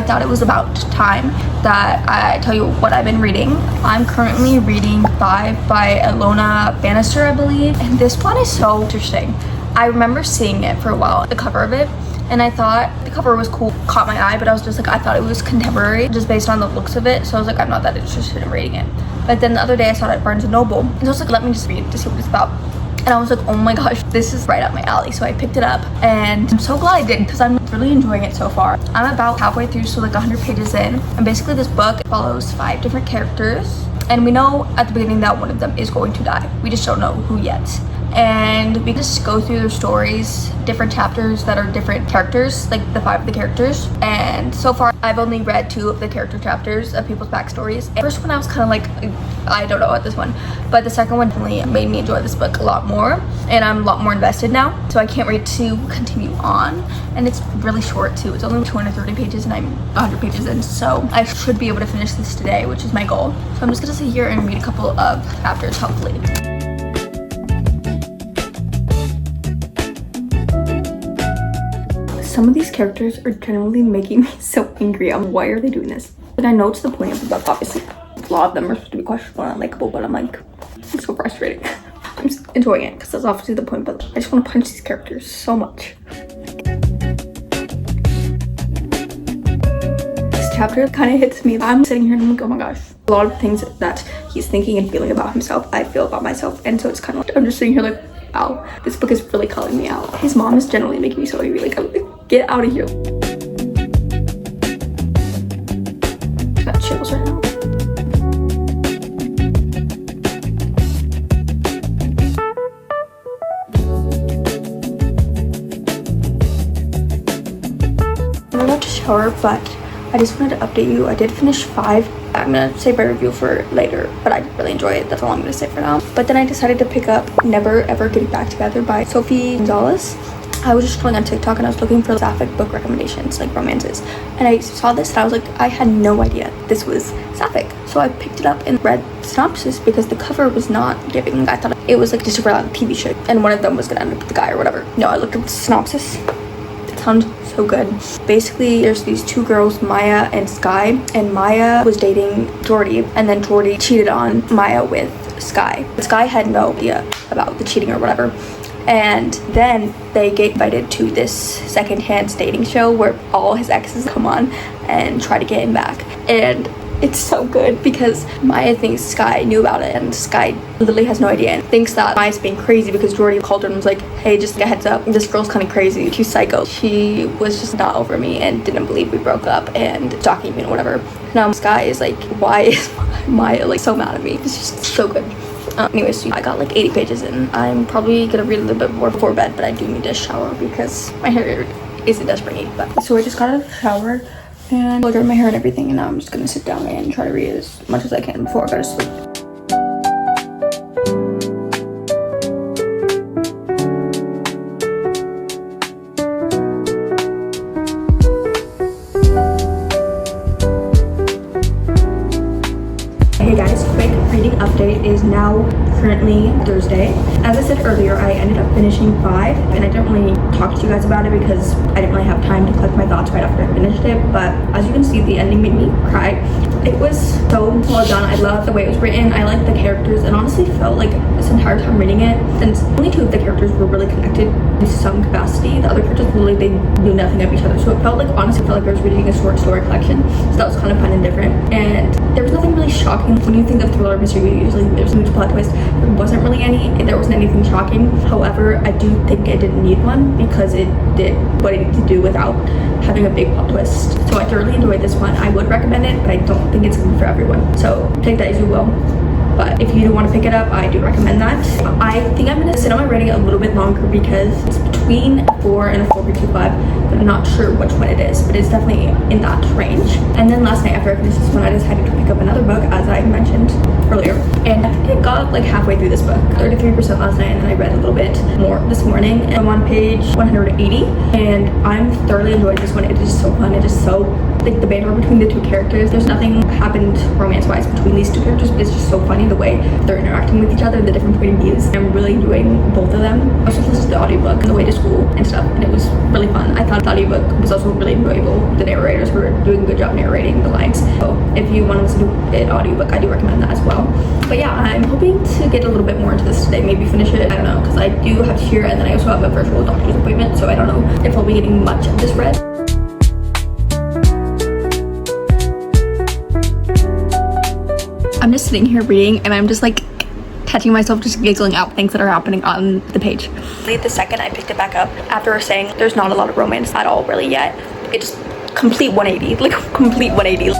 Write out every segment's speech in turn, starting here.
thought it was about time that I tell you what I've been reading. I'm currently reading 5 by Ilona Bannister, I believe, and this one is so interesting. I remember seeing it for a while, the cover of it, and I thought the cover was cool, caught my eye, but I was just like, I thought it was contemporary just based on the looks of it, so I was like, I'm not that interested in reading it. But then the other day I saw it at Barnes & Noble, and I was like, let me just read it to see what it's about. And I was like, oh my gosh, this is right up my alley. So I picked it up, and I'm so glad I did because I'm really enjoying it so far. I'm about halfway through, so like 100 pages in. And basically this book follows 5 different characters. And we know at the beginning that one of them is going to die. We just don't know who yet. And we just go through their stories, different chapters that are different characters, like the 5 of the characters. And so far, I've only read 2 of the character chapters of people's backstories. The first one, I was kind of like, I don't know about this one. But the second one definitely made me enjoy this book a lot more. And I'm a lot more invested now. So I can't wait to continue on. And it's really short too. It's only 230 pages and I'm 100 pages in. So I should be able to finish this today, which is my goal. So I'm just gonna sit here and read a couple of chapters, hopefully. Some of these characters are generally making me so angry. Why are they doing this? Like, I know it's the point of the book, obviously. A lot of them are supposed to be questionable and unlikable, but I'm like, it's so frustrating. I'm just enjoying it because that's obviously the point, but I just want to punch these characters so much. This chapter kind of hits me. I'm sitting here and I'm like, oh my gosh. A lot of things that he's thinking and feeling about himself, I feel about myself. And so it's kind of like, I'm just sitting here like, wow, this book is really calling me out. His mom is generally making me so angry. Like, I'm like, get out of here. I got chills right now. I'm about to shower, but I just wanted to update you. I did finish 5. I'm gonna save my review for later, but I really enjoy it. That's all I'm gonna say for now. But then I decided to pick up Never Ever Getting Back Together by Sophie Gonzalez. I was just scrolling on TikTok and I was looking for sapphic book recommendations, like romances. And I saw this and I was like, I had no idea this was sapphic. So I picked it up and read the synopsis because the cover was not giving. I thought it was like just a reality TV show and one of them was gonna end up with the guy or whatever. No, I looked at the synopsis. It sounds so good. Basically, there's these 2 girls, Maya and Sky, and Maya was dating Jordy, and then Jordy cheated on Maya with Sky. Sky had no idea about the cheating or whatever, and then they get invited to this secondhand dating show where all his exes come on and try to get him back. And it's so good because Maya thinks Sky knew about it and Sky literally has no idea and thinks that Maya's being crazy because Jordy called her and was like, hey, just get a heads up, this girl's kind of crazy, she's psycho. She was just not over me and didn't believe we broke up and stalking me and whatever. Now Sky is like, why is Maya like so mad at me? It's just so good. Anyways, I got like 80 pages in. I'm probably gonna read a little bit more before bed, but I do need to shower because my hair is in desperate need. But so I just got out of the shower and I did my hair and everything, and now I'm just gonna sit down and try to read as much as I can before I go to sleep. Hey guys, quick reading update. Is now currently Thursday. As I said earlier, I ended up finishing 5 and I didn't really talk to you guys about it because I didn't really have time to collect my thoughts right after I finished it, but as you can see, the ending made me cry. It was so well done. I love the way it was written. I liked the characters and honestly felt like this entire time reading it, since only 2 of the characters were really connected in some capacity, the other characters really, they knew nothing of each other, so it felt like, honestly felt like I was reading a short story collection, so that was kind of fun and different. And there was nothing really shocking. When you think of thriller mystery, usually there's a huge plot twist. There wasn't really any. There wasn't anything shocking. However, I do think it didn't need one because it did what it needed to do without having a big plot twist. So I thoroughly enjoyed this one. I would recommend it, but I don't think it's good for everyone. So take that as you will. But if you do want to pick it up, I do recommend that. I think I'm gonna sit on my rating a little bit longer because it's between a 4 and a 4.25, but I'm not sure which one it is, but it's definitely in that range. And then last night after I finished this one, I decided to pick up another book, as I mentioned earlier, and I think I got like halfway through this book, 33% last night, and then I read a little bit more this morning, and I'm on page 180, and I'm thoroughly enjoying this one. It is so fun. It is so like the banter between the two characters. There's nothing happened romance-wise between these two characters, but it's just so funny the way they're interacting with each other, the different point of views. I'm really enjoying both of them. I also listened to the audiobook on the way to school and stuff, and it was really fun. I thought the audiobook was also really enjoyable. The narrators were doing a good job narrating the lines. So if you want to listen to an audiobook, I do recommend that as well. But yeah, I'm hoping to get a little bit more into this today, maybe finish it. I don't know, because I do have to hear, and then I also have a virtual doctor's appointment, so I don't know if I'll be getting much of this read. I'm just sitting here reading and I'm just like catching myself just giggling out things that are happening on the page. The second I picked it back up after saying there's not a lot of romance at all really yet, it just complete 180, like complete 180.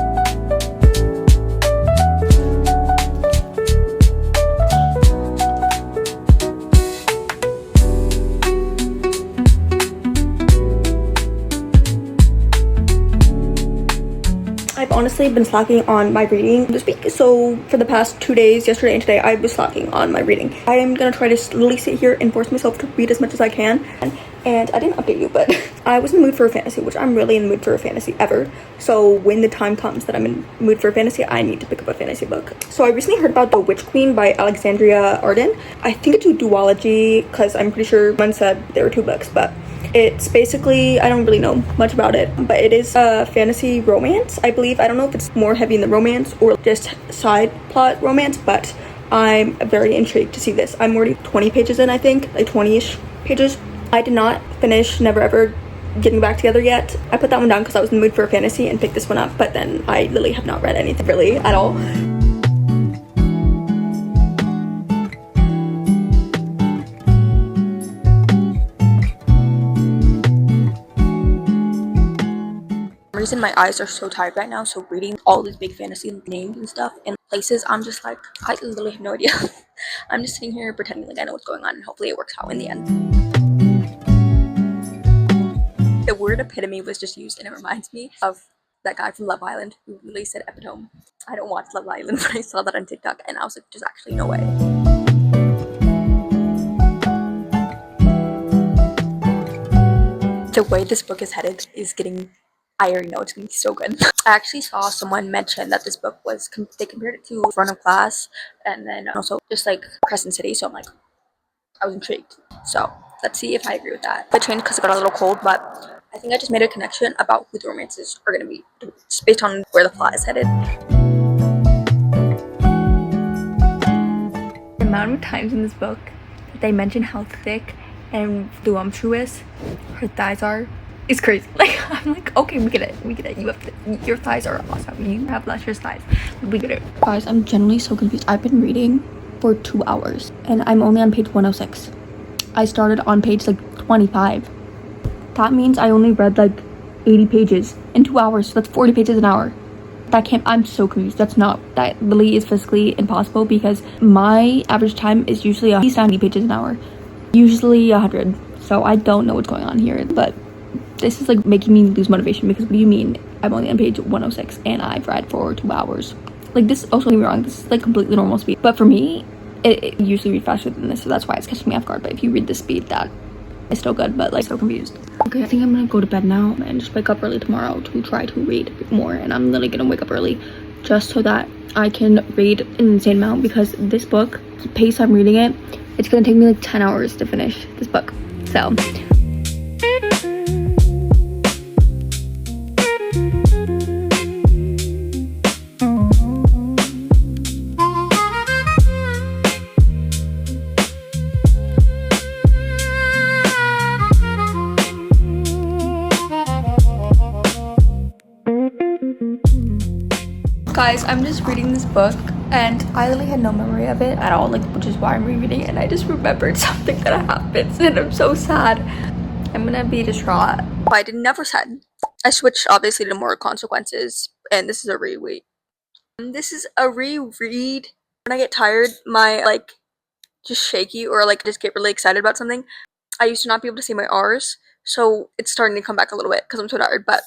I've honestly been slacking on my reading this week, so for the past 2 days, yesterday and today, I've been slacking on my reading. I am gonna try to literally sit here and force myself to read as much as I can. And I didn't update you, but I was in the mood for a fantasy, which I'm really in the mood for a fantasy ever. So when the time comes that I'm in the mood for a fantasy, I need to pick up a fantasy book. So I recently heard about The Witch Queen by Alexandria Arden. I think it's a duology, because I'm pretty sure one said there were 2 books, but it's basically, I don't really know much about it, but it is a fantasy romance, I believe. I don't know if it's more heavy in the romance or just side plot romance, but I'm very intrigued to see this. I'm already 20 pages in, I think, like 20-ish pages. I did not finish Never Ever Getting Back Together yet. I put that one down because I was in the mood for a fantasy and picked this one up, but then I literally have not read anything really at all. Reason my eyes are so tired right now, so reading all these big fantasy names and stuff and places, I'm just like, I literally have no idea. I'm just sitting here pretending like I know what's going on, and hopefully it works out in the end. The word epitome was just used, and it reminds me of that guy from Love Island who literally said epitome. I don't watch Love Island, but I saw that on TikTok and I was like, there's actually no way. The way this book is headed is getting, I already know it's gonna be so good. I actually saw someone mention that this book was, they compared it to Front of Class and then also just like Crescent City, so I'm like, I was intrigued. So let's see if I agree with that. I changed because it got a little cold, but I think I just made a connection about who the romances are gonna be just based on where the plot is headed. The amount of times in this book that they mention how thick and voluptuous her thighs are is crazy. Like, I'm like, okay, we get it. You have your thighs are awesome. You have luscious thighs. We get it. Guys, I'm genuinely so confused. I've been reading for 2 hours and I'm only on page 106. I started on page like 25. That means I only read like 80 pages in 2 hours. So that's 40 pages an hour. That can't, I'm so confused. That really is physically impossible because my average time is usually at least 90 pages an hour. Usually 100. So I don't know what's going on here, but this is like making me lose motivation because what do you mean I'm only on page 106 and I've read for 2 hours? Like, this, also don't get me wrong, this is like completely normal speed, but for me it usually reads faster than this, so that's why it's catching me off guard. But if you read this speed, that is still good, but like so confused. Okay, I think I'm gonna go to bed now and just wake up early tomorrow to try to read more, and I'm literally gonna wake up early just so that I can read an insane amount because this book, the pace I'm reading it, it's gonna take me like 10 hours to finish this book. So guys, I'm just reading this book and I literally had no memory of it at all, like, which is why I'm rereading it, and I just remembered something that happened and I'm so sad. I'm gonna be distraught. I never said I switched obviously to Immortal Consequences, and this is a reread. This is a reread. When I get tired, my like just shaky or like just get really excited about something, I used to not be able to say my R's, so it's starting to come back a little bit because I'm so tired. But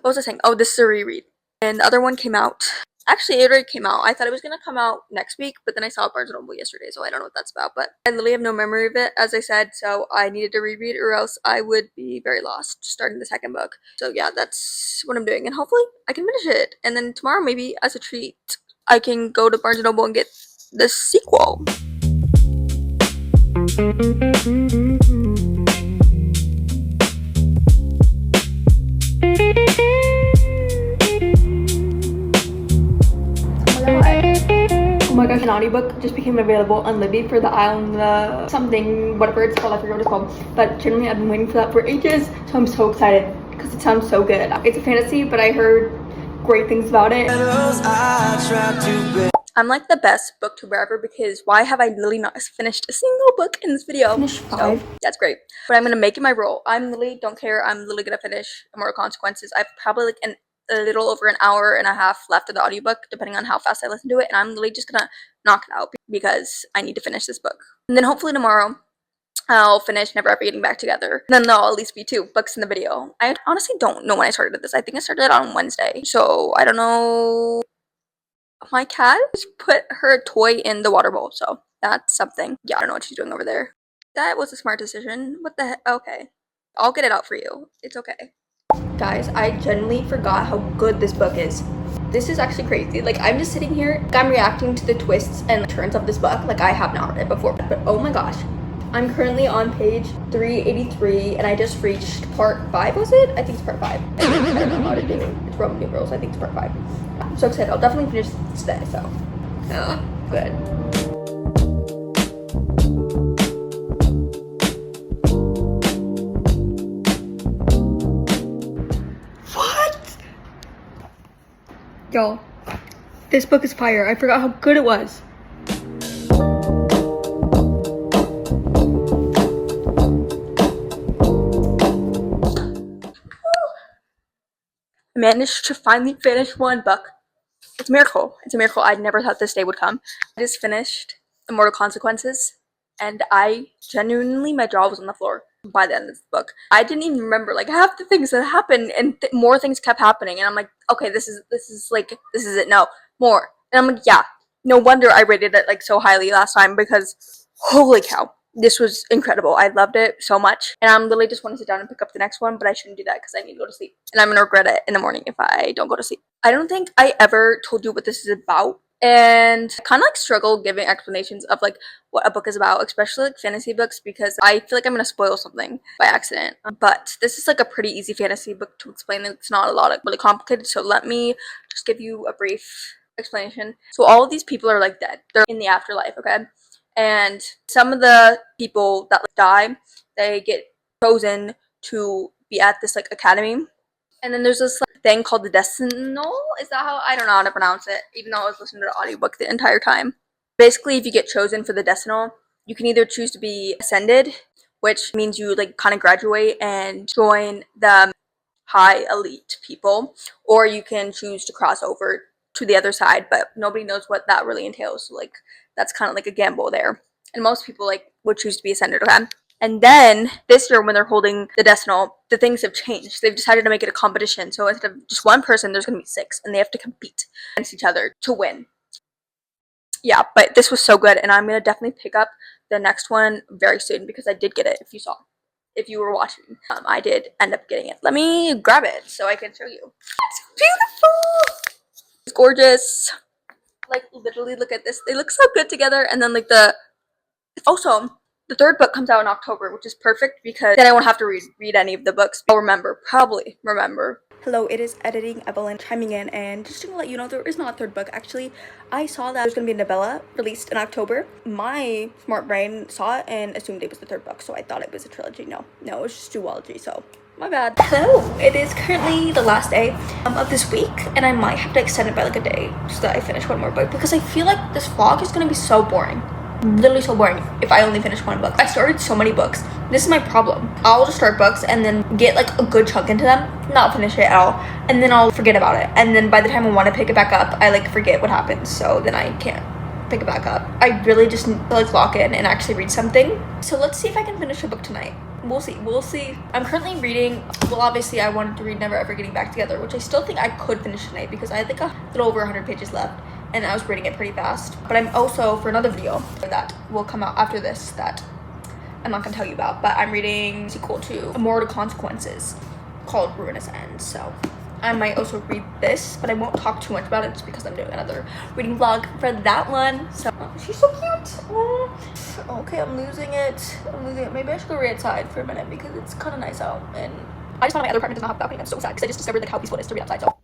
what was I saying? Oh, this is a reread. And the other one came out Actually, it already came out. I thought it was gonna come out next week, but then I saw it Barnes & Noble yesterday, so I don't know what that's about. But I literally have no memory of it, as I said, so I needed to reread or else I would be very lost starting the second book. So yeah, that's what I'm doing, and hopefully I can finish it. And then tomorrow, maybe as a treat, I can go to Barnes & Noble and get the sequel. Oh my gosh, an audiobook just became available on Libby for the Island, something, whatever it's called, I forget what it's called. But generally, I've been waiting for that for ages, so I'm so excited because it sounds so good. It's a fantasy, but I heard great things about it. I'm like the best booktuber ever because why have I literally not finished a single book in this video? Finished 5. So, that's great. But I'm gonna make it my role. I'm literally, don't care, I'm literally gonna finish Immortal Consequences. I've probably like a little over an hour and a half left of the audiobook, depending on how fast I listen to it, and I'm literally just gonna knock it out because I need to finish this book. And then hopefully tomorrow I'll finish Never Ever Getting Back Together. And then there'll at least be 2 books in the video. I honestly don't know when I started this. I think I started it on Wednesday, so I don't know. My cat just put her toy in the water bowl, so that's something. Yeah, I don't know what she's doing over there. That was a smart decision. What the heck? Okay, I'll get it out for you. It's okay. Guys, I genuinely forgot how good this book is. This is actually crazy. Like, I'm just sitting here, I'm reacting to the twists and turns of this book like I have not read it before. But oh my gosh, I'm currently on page 383 and I just reached part 5, was it? I think it's part 5. I don't know how to do it. It's Roman numerals. I think it's part 5. I'm so excited. I'll definitely finish today, so good. Y'all, this book is fire. I forgot how good it was. I managed to finally finish one book. It's a miracle. It's a miracle. I never thought this day would come. I just finished Immortal Consequences, and I genuinely, my jaw was on the floor by the end of this book. I didn't even remember like half the things that happened, and more things kept happening, and I'm like, okay, this is it. No, more. And I'm like, yeah, no wonder I rated it like so highly last time, because holy cow, this was incredible. I loved it so much, and I'm literally just want to sit down and pick up the next one, but I shouldn't do that because I need to go to sleep, and I'm gonna regret it in the morning if I don't go to sleep. I don't think I ever told you what this is about, and I kind of like struggle giving explanations of like what a book is about, especially like fantasy books, because I feel like I'm gonna spoil something by accident. But this is like a pretty easy fantasy book to explain. It's not a lot of really complicated, so let me just give you a brief explanation. So all of these people are like dead. They're in the afterlife, okay? And some of the people that die, they get chosen to be at this like academy. And then there's this like thing called the Destinal. Is that how? I don't know how to pronounce it, even though I was listening to the audiobook the entire time. Basically, if you get chosen for the Destinal, you can either choose to be ascended, which means you like kind of graduate and join the high elite people, or you can choose to cross over to the other side, but nobody knows what that really entails. So, like, that's kind of like a gamble there. And most people like would choose to be ascended, okay? And then this year when they're holding the Destinal, the things have changed. They've decided to make it a competition. So instead of just one person, there's going to be 6, and they have to compete against each other to win. Yeah, but this was so good, and I'm going to definitely pick up the next one very soon because I did get it, if you were watching. I did end up getting it. Let me grab it so I can show you. It's beautiful! It's gorgeous. Like, literally, look at this. They look so good together, and then like also, the 3rd book comes out in October, which is perfect because then I won't have to read any of the books. I'll probably remember. Hello, it is Editing Evelyn chiming in, and just to let you know, there is not a 3rd book. Actually, I saw that there's going to be a novella released in October. My smart brain saw it and assumed it was the 3rd book, so I thought it was a trilogy. No, it was just duology, so my bad. Hello, it is currently the last day of this week, and I might have to extend it by like a day so that I finish one more book, because I feel like this vlog is going to be so boring. Literally so boring if I only finish one book. I started so many books. This is my problem. I'll just start books and then get like a good chunk into them, not finish it at all, and then I'll forget about it. And then by the time I want to pick it back up, I like forget what happens, so then I can't pick it back up. I really just need to like lock in and actually read something. So let's see if I can finish a book tonight. we'll see. I'm currently reading, well, obviously I wanted to read Never Ever Getting Back Together, which I still think I could finish tonight because I had like a little over 100 pages left and I was reading it pretty fast. But I'm also, for another video that will come out after this that I'm not gonna tell you about, but I'm reading a sequel to Immortal Consequences called Ruinous End. So I might also read this, but I won't talk too much about it just because I'm doing another reading vlog for that one. So she's so cute. Oh, okay, I'm losing it. Maybe I should go read outside for a minute because it's kind of nice out. And I just found my other apartment does not have a balcony. I'm so sad because I just discovered like how peaceful it is to read outside. So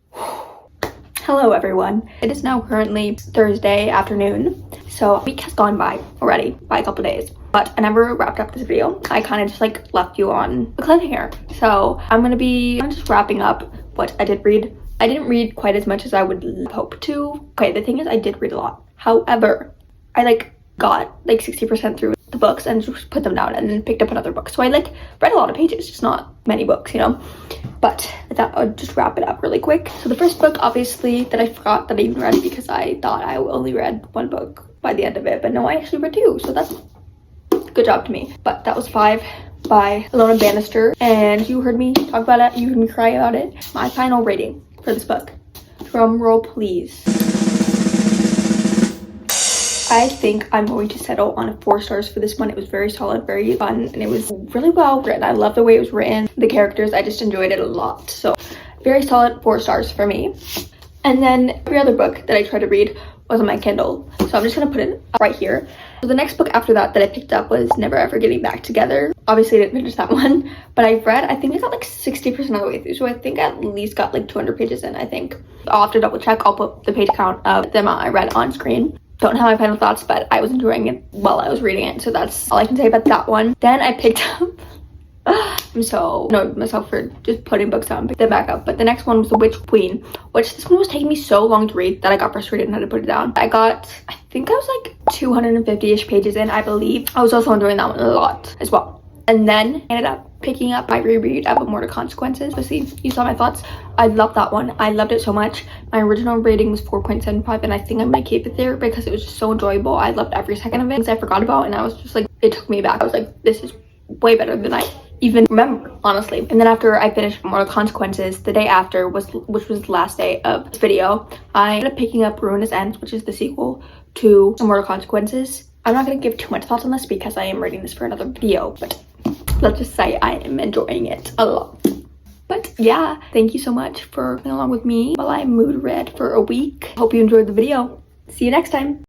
hello everyone. It is now currently Thursday afternoon. So a week has gone by already, by a couple days. But I never wrapped up this video. I kind of just like left you on a cliffhanger. So I'm just wrapping up what I did read. I didn't read quite as much as I would hope to. Okay, the thing is I did read a lot. However, I like got like 60% through the books and just put them down and then picked up another book. So I like read a lot of pages, just not many books, you know. But I thought I would just wrap it up really quick. So the first book, obviously, that I forgot that I even read because I thought I only read one book by the end of it. But no, I actually read two. So that's good job to me. But that was 5 by Alona Bannister, and you heard me talk about it, you heard me cry about it. My final rating for this book, drum roll please. I think I'm going to settle on a 4 stars for this one. It was very solid, very fun, and it was really well written. I love the way it was written, the characters, I just enjoyed it a lot. So very solid 4 stars for me. And then every other book that I tried to read was on my Kindle, so I'm just gonna put it right here. So the next book after that I picked up was Never Ever Getting Back Together. Obviously I didn't finish that one, but I think I got like 60% of the way through, so I think I at least got like 200 pages in. I think I'll have to double check. I'll put the page count of the amount I read on screen. Don't have my final thoughts, but I was enjoying it while I was reading it, so that's all I can say about that one. Then I picked up I'm so annoyed with myself for just putting books down and pick them back up. But the next one was The Witch Queen, which this one was taking me so long to read that I got frustrated and had to put it down. I think I was like 250-ish pages in, I believe. I was also enjoying that one a lot as well. And then I ended up picking up my reread of Immortal Consequences. Obviously, you saw my thoughts. I loved that one. I loved it so much. My original rating was 4.75, and I think I'm gonna keep it there because it was just so enjoyable. I loved every second of it. Things I forgot about, and I was just like, it took me back. I was like, this is way better than I even remember, honestly. And then after I finished Immortal Consequences, the day after which was the last day of this video, I ended up picking up Ruinous End, which is the sequel to Immortal Consequences. I'm not going to give too much thoughts on this because I am reading this for another video, but let's just say I am enjoying it a lot. But yeah, thank you so much for coming along with me while I mood read for a week. Hope you enjoyed the video. See you next time.